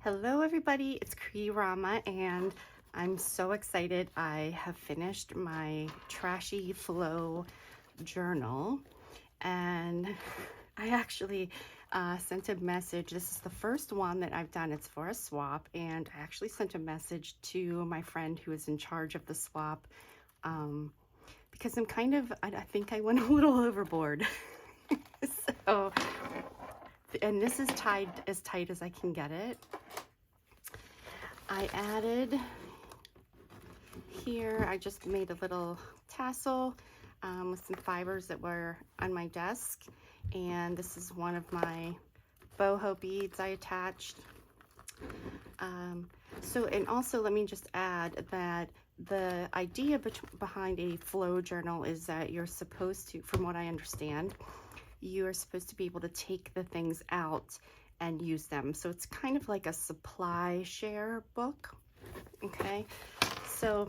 Hello everybody, it's Rama and I'm so excited. I have finished my Trashy Flow journal and I actually sent a message. This is the first one that I've done. It's for a swap, and I actually sent a message to my friend who is in charge of the swap because I think I went a little overboard. So, and this is tied as tight as I can get it. I added here, I just made a little tassel with some fibers that were on my desk, and this is one of my boho beads I attached. And also let me just add that the idea behind a flow journal is that you're supposed to, from what I understand, you are supposed to be able to take the things out and use them. So it's kind of like a supply share book. Okay, so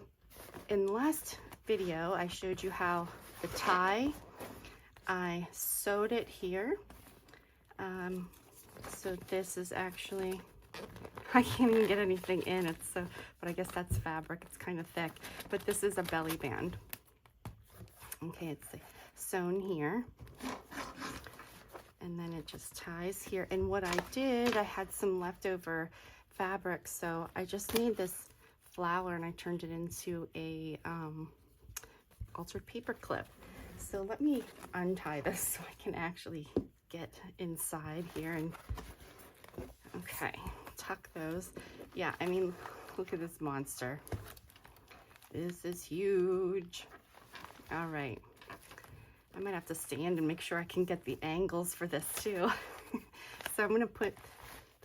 in the last video I showed you how the tie, I sewed it here. So this is actually, I can't even get anything in it, so, but I guess that's fabric, it's kind of thick. But this is a belly band. Okay, it's sewn here. And then it just ties here. And what I did, I had some leftover fabric, so I just made this flower and I turned it into a altered paper clip. So let me untie this so I can actually get inside here and, okay, tuck those. Yeah, I mean, look at this monster. This is huge. All right. I might have to stand and make sure I can get the angles for this too. So I'm gonna put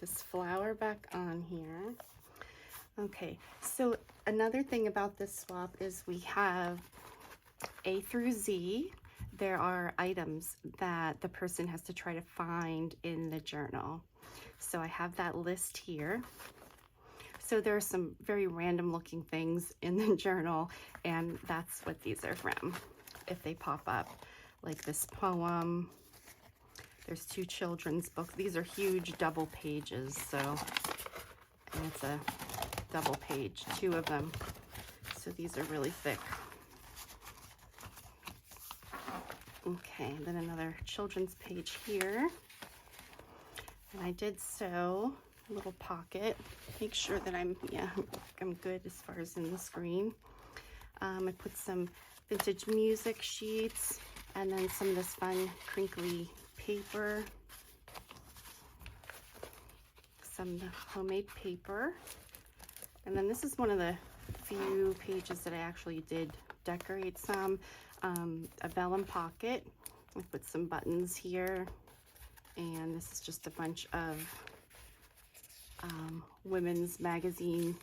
this flower back on here. Okay, so another thing about this swap is we have A through Z. There are items that the person has to try to find in the journal. So I have that list here. So there are some very random looking things in the journal, and that's what these are from, if they pop up. Like this poem. There's two children's books. These are huge double pages, so, and it's a double page, two of them. So these are really thick. Okay, then another children's page here. And I did sew a little pocket. Make sure that I'm good as far as in the screen. I put some vintage music sheets, and then some of this fun crinkly paper, some homemade paper, and then this is one of the few pages that I actually did decorate some, a vellum pocket. I put some buttons here, and this is just a bunch of women's magazine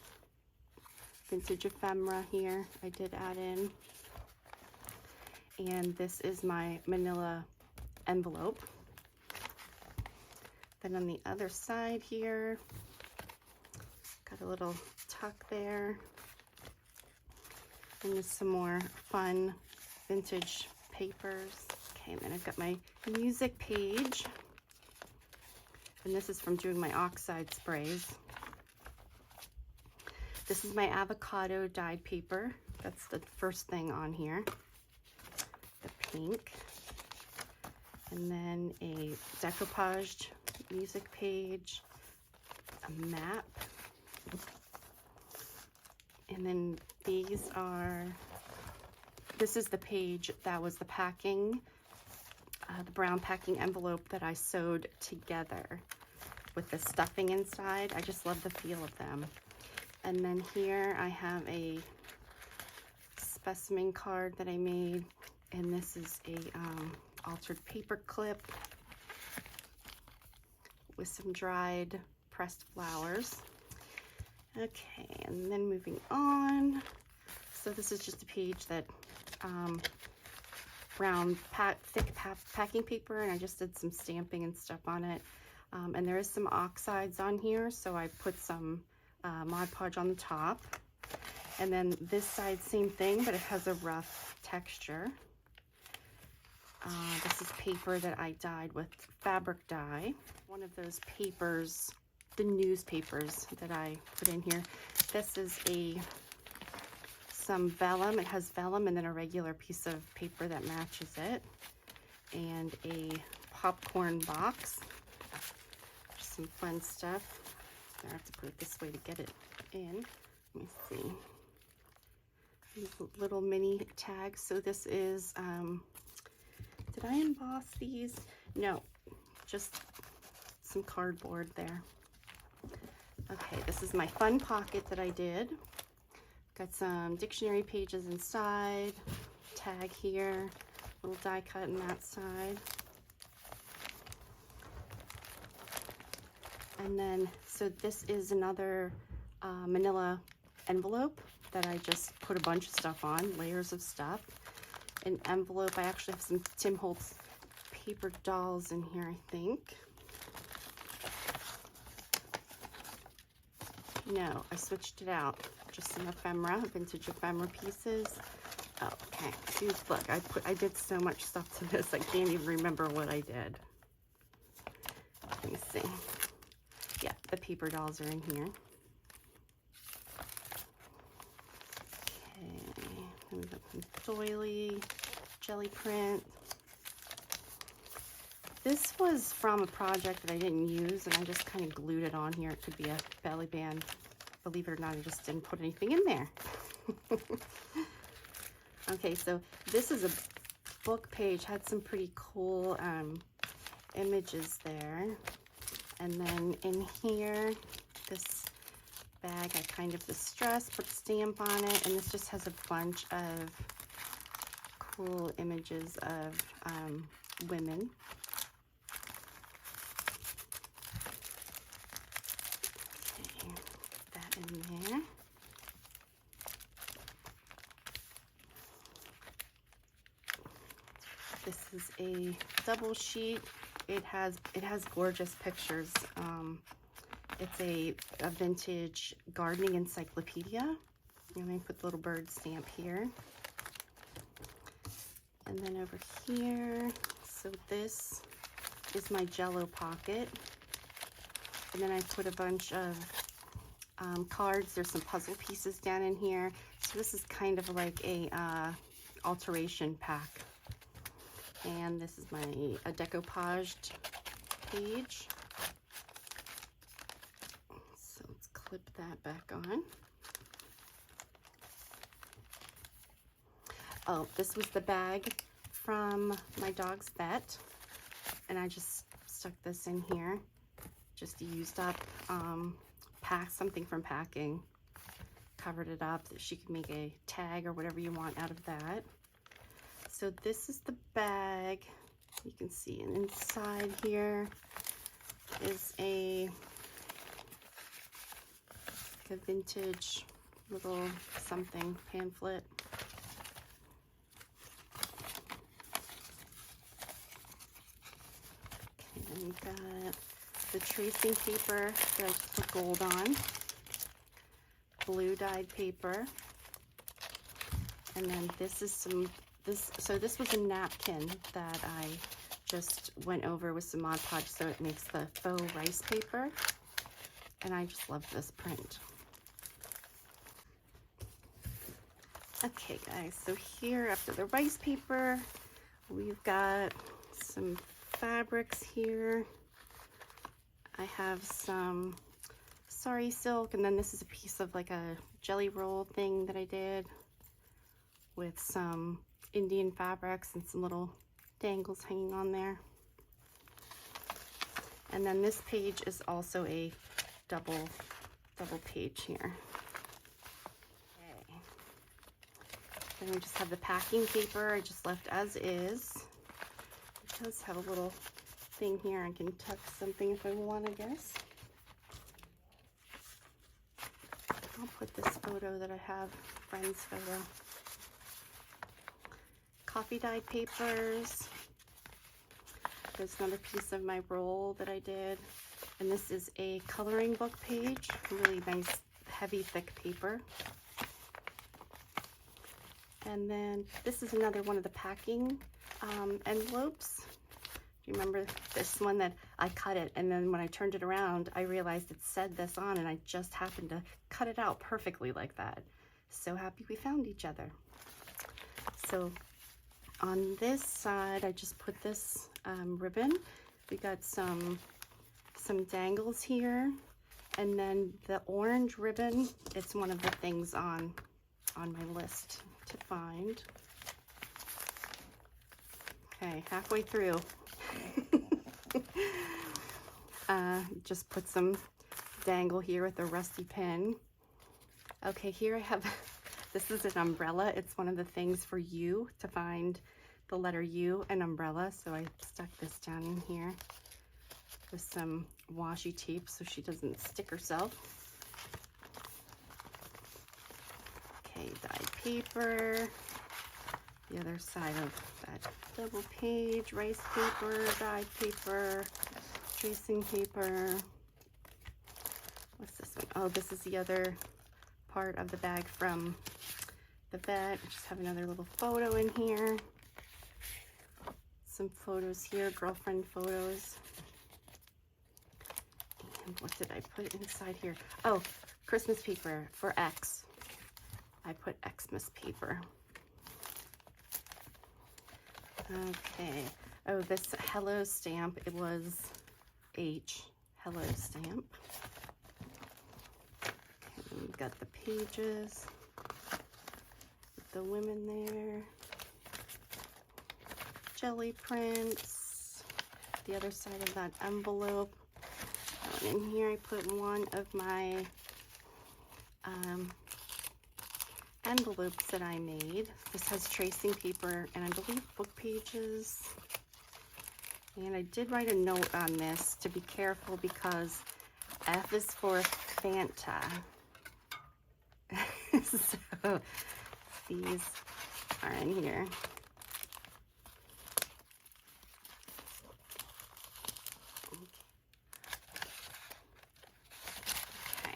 vintage ephemera here I did add in. And this is my manila envelope. Then on the other side here, got a little tuck there. And there's some more fun vintage papers. Okay, and then I've got my music page. And this is from doing my oxide sprays. This is my avocado dyed paper. That's the first thing on here. Pink, and then a decoupaged music page, a map, and then this is the page that was the packing, the brown packing envelope that I sewed together with the stuffing inside. I just love the feel of them. And then here I have a specimen card that I made. And this is a altered paper clip with some dried pressed flowers. Okay, and then moving on. So this is just a page that brown thick packing paper, and I just did some stamping and stuff on it. And there is some oxides on here, so I put some Mod Podge on the top. And then this side, same thing, but it has a rough texture. This is paper that I dyed with fabric dye. One of those papers the newspapers that I put in here. This is some vellum. It has vellum and then a regular piece of paper that matches it. And a popcorn box. Just some fun stuff. I have to put it this way to get it in. Let me see. These little mini tags. So this is, did I emboss these? No, just some cardboard there. Okay, this is my fun pocket that I did. Got some dictionary pages inside, tag here, little die cut on that side. And then, so this is another manila envelope that I just put a bunch of stuff on, layers of stuff. An envelope, I actually have some Tim Holtz paper dolls in here, I think. No, I switched it out. Just some ephemera, vintage ephemera pieces. Oh, okay. See, look, I did so much stuff to this, I can't even remember what I did. Let me see. Yeah, the paper dolls are in here. Okay, and we got some doily, jelly print. This was from a project that I didn't use, and I just kind of glued it on here. It could be a belly band. Believe it or not, I just didn't put anything in there. Okay, so this is a book page. Had some pretty cool images there. And then in here, this bag I kind of distressed, put a stamp on it, and this just has a bunch of cool images of women. Okay, that in there. This is a double sheet. It has gorgeous pictures. It's a vintage gardening encyclopedia. Let me put the little bird stamp here. And then over here, so this is my Jello pocket. And then I put a bunch of cards. There's some puzzle pieces down in here. So this is kind of like a alteration pack. And this is a decoupaged page. So let's clip that back on. Oh, this was the bag from my dog's vet. And I just stuck this in here. Just used up something from packing. Covered it up. She could make a tag or whatever you want out of that. So this is the bag. You can see, and inside here is a vintage little something pamphlet. Okay, then we've got the tracing paper that I just put gold on, blue dyed paper, and then this is so this was a napkin that I just went over with some Mod Podge so it makes the faux rice paper. And I just love this print. Okay guys, so here after the rice paper, we've got some fabrics here. I have some sari silk, and then this is a piece of like a jelly roll thing that I did with some Indian fabrics and some little dangles hanging on there. And then this page is also a double page here. Okay. Then we just have the packing paper I just left as is. It does have a little thing here. I can tuck something if I want, I guess. I'll put this photo that I have, friend's photo. Coffee dyed papers. There's another piece of my roll that I did. And this is a coloring book page. Really nice, heavy, thick paper. And then this is another one of the packing envelopes. Do you remember this one that I cut it, and then when I turned it around, I realized it said this on, and I just happened to cut it out perfectly like that. So happy we found each other. So on this side, I just put this ribbon. We got some dangles here, and then the orange ribbon, it's one of the things on my list to find. Okay, halfway through. Just put some dangle here with a rusty pin. Okay, here I have, this is an umbrella. It's one of the things for U, to find the letter U, an umbrella. So I stuck this down in here with some washi tape so she doesn't stick herself. Okay, dyed paper. The other side of that double page, rice paper, dyed paper, tracing paper. What's this one? Oh, this is the other part of the bag from the vet. I just have another little photo in here. Some photos here, girlfriend photos. And what did I put inside here? Oh, Christmas paper for X. I put Xmas paper. Okay. Oh, this hello stamp, it was H, hello stamp. Okay, we've got the pages, the women there, jelly prints, the other side of that envelope. And in here I put one of my envelopes that I made. This has tracing paper and I believe book pages. And I did write a note on this to be careful because F is for Fanta. So these are in here. Okay.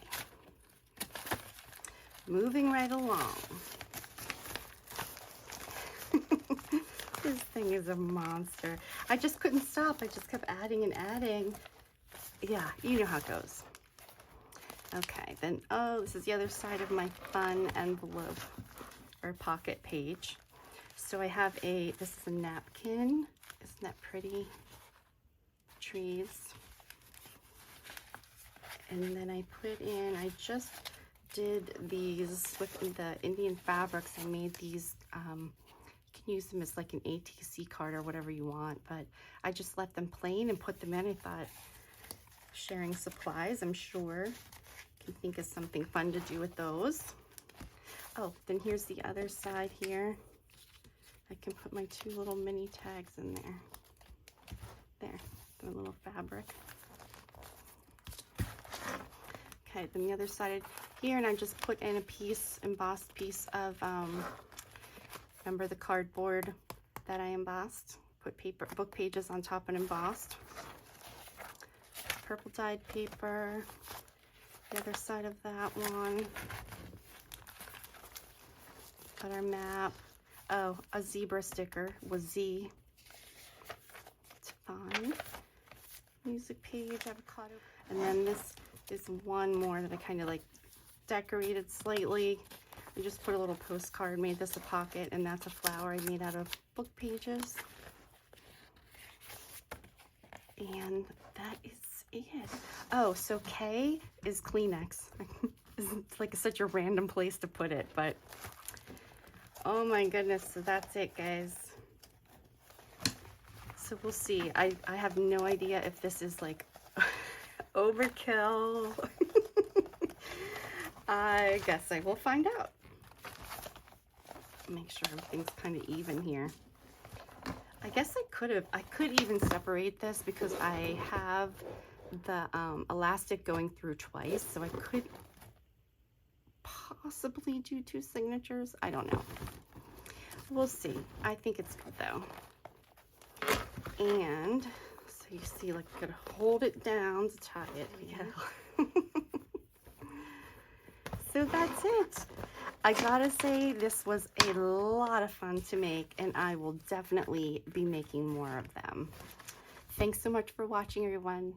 Moving right along. This thing is a monster. I just couldn't stop. I just kept adding and adding. Yeah, you know how it goes. Okay, then, oh, this is the other side of my fun envelope or pocket page. So I have this is a napkin. Isn't that pretty? Trees. And then I put in, I just did these with the Indian fabrics. I made these, you can use them as like an ATC card or whatever you want, but I just left them plain and put them in. I thought sharing supplies, I'm sure, can think of something fun to do with those. Oh, then here's the other side here. I can put my two little mini tags in there. There, the little fabric. Okay, then the other side here, and I just put in a piece, embossed piece of, remember the cardboard that I embossed? Put paper, book pages on top and embossed. Purple dyed paper. The other side of that one. Got our map. Oh, a zebra sticker with Z. It's fine. Music page, avocado. And then this is one more that I kind of like decorated slightly. I just put a little postcard, made this a pocket, and that's a flower I made out of book pages. And that is it. Oh, so K is Kleenex. It's like such a random place to put it, but oh my goodness, so that's it, guys. So we'll see. I have no idea if this is like overkill. I guess I will find out. Make sure everything's kind of even here. I guess I could even separate this because I have the elastic going through twice, so I could possibly do two signatures. I don't know. We'll see. I think it's good though. And so you see, like, I'm gonna hold it down to tie it. Yeah. So that's it. I gotta say, this was a lot of fun to make, and I will definitely be making more of them. Thanks so much for watching, everyone.